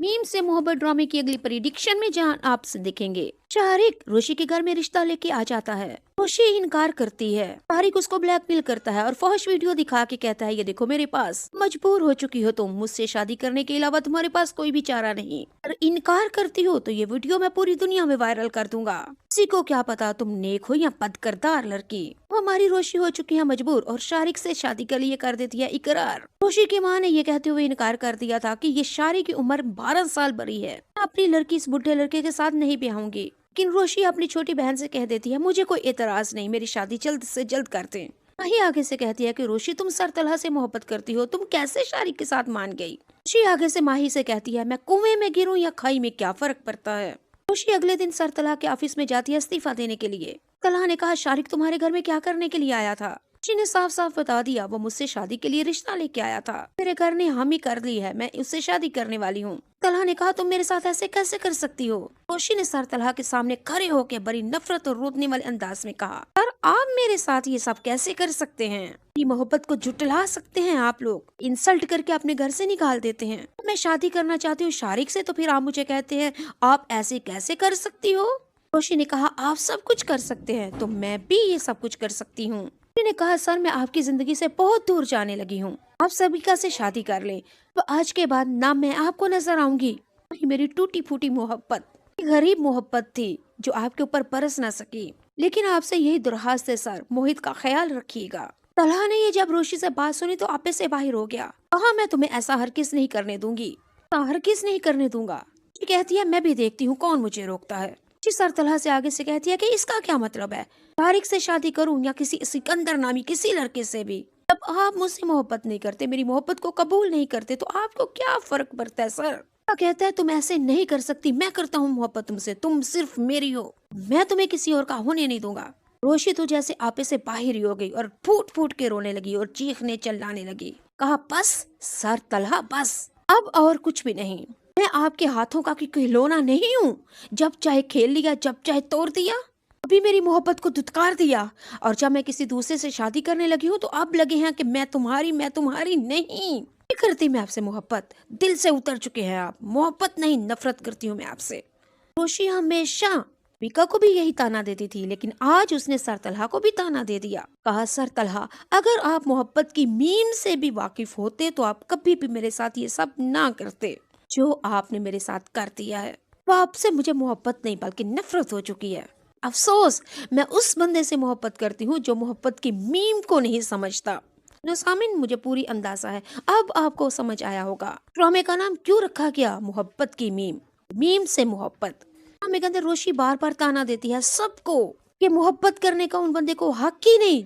Meme से मोहब्बत ड्रामे की अगली प्रेडिक्शन में जहां आपसे दिखेंगे, शाहरिक रोशी के घर में रिश्ता लेके आ जाता है। रोशी इनकार करती है। शाहरिक उसको ब्लैकमेल करता है और फौश वीडियो दिखा के कहता है, ये देखो मेरे पास, मजबूर हो चुकी हो तुम, मुझसे शादी करने के अलावा तुम्हारे पास कोई भी चारा नहीं। अगर इनकार करती हो तो ये वीडियो मैं पूरी दुनिया में वायरल कर दूंगा। किसी को क्या पता तुम नेक हो या बदकिरदार लड़की। हमारी रोशी हो चुकी है मजबूर और शाहरिक से शादी के लिए कर देती है इकरार। रोशी की माँ ने ये कहते हुए इनकार कर दिया था कि ये शाहरिक की उम्र 12 साल बड़ी है, मैं अपनी लड़की इस बुढ़े लड़के के साथ नहीं ब्याहूंगी। लेकिन रोशी अपनी छोटी बहन से कह देती है, मुझे कोई एतराज नहीं, मेरी शादी जल्द से जल्द कर दें। वही आगे से कहती है कि रोशी तुम सर तलहा से मोहब्बत करती हो, तुम कैसे शाहरिक के साथ मान गई। रोशी आगे से माही से कहती है, मैं कुएं में गिरूं या खाई में क्या फर्क पड़ता है। रोशी अगले दिन सर तलहा के ऑफिस में जाती है इस्तीफा देने के लिए। तलहा ने कहा, शाहरिक तुम्हारे घर में क्या करने के लिए आया था। रोशी ने साफ साफ बता दिया, वो मुझसे शादी के लिए रिश्ता लेके आया था, मेरे घर ने हामी कर दी है, मैं उससे शादी करने वाली हूँ। तलहा ने कहा, तुम मेरे साथ ऐसे कैसे कर सकती हो। रोशी ने सर तलहा के सामने खड़े होकर बड़ी नफरत और रोने वाले अंदाज में कहा, सर आप मेरे साथ ये सब कैसे कर सकते हैं। ये मोहब्बत को जुटला सकते हैं आप लोग, इंसल्ट करके अपने घर से निकाल देते हैं। मैं शादी करना चाहती हूँ शाहरिक से, तो फिर आप मुझे कहते हैं आप ऐसे कैसे कर सकती हो। रोशी ने कहा, आप सब कुछ कर सकते हैं तो मैं भी ये सब कुछ कर सकती हूँ। रोशी ने कहा, सर मैं आपकी जिंदगी से बहुत दूर जाने लगी हूँ, आप सबिका से शादी कर ले, तो आज के बाद ना मैं आपको नजर आऊंगी। मेरी टूटी फूटी मोहब्बत गरीब मोहब्बत थी जो आपके ऊपर बरस ना सकी, लेकिन आपसे यही दुर्हास है सर, मोहित का ख्याल रखिएगा। तलहा ने ये जब रोशी से बात सुनी तो आपे से बाहर हो गया। कहा, मैं तुम्हें ऐसा हरगिज़ नहीं करने दूंगी, हरगिज़ नहीं करने दूंगा। कहती है, मैं भी देखती हूँ कौन मुझे रोकता है। सर तलहा से आगे से कहती है कि इसका क्या मतलब है, तारिक से शादी करूं या किसी सिकंदर नामी किसी लड़के से भी। जब आप मुझसे मोहब्बत नहीं करते, मेरी मोहब्बत को कबूल नहीं करते, तो आपको क्या फर्क पड़ता है सर। कहता है, तुम ऐसे नहीं कर सकती, मैं करता हूँ मोहब्बत तुमसे, तुम सिर्फ मेरी हो, मैं तुम्हें किसी और का होने नहीं दूंगा। रोशी तो जैसे आपे से बाहर ही हो गई और फूट फूट के रोने लगी और चीखने चिल्लाने लगी। कहा, बस सर तलहा बस, अब और कुछ भी नहीं, मैं आपके हाथों का खिलौना नहीं हूँ। जब चाहे खेल लिया, जब चाहे तोड़ दिया, अभी मेरी मोहब्बत को धुतकार दिया, और जब मैं किसी दूसरे से शादी करने लगी हूँ तो अब लगे हैं कि मैं तुम्हारी नहीं करती, मैं आपसे मोहब्बत, दिल से उतर चुके हैं आप, मोहब्बत नहीं नफरत करती हूँ मैं आपसे। रोशी हमेशा सबिका को भी यही ताना देती थी, लेकिन आज उसने सर तलहा को भी ताना दे दिया। कहा, सर तलहा अगर आप मोहब्बत की मीम से भी वाकिफ होते तो आप कभी भी मेरे साथ ये सब ना करते जो आपने मेरे साथ कर दिया है। वो आपसे मुझे मोहब्बत नहीं बल्कि नफरत हो चुकी है। अफसोस, मैं उस बंदे से मोहब्बत करती हूँ जो मोहब्बत की मीम को नहीं समझता। सामिन, मुझे पूरी अंदाजा है, अब आपको समझ आया होगा ड्रामे का नाम क्यों रखा गया, मोहब्बत की मीम, मीम से मोहब्बत। ड्रामे के अंदर रोशी बार बार ताना देती है सबको कि मोहब्बत करने का उन बंदे को हक ही नहीं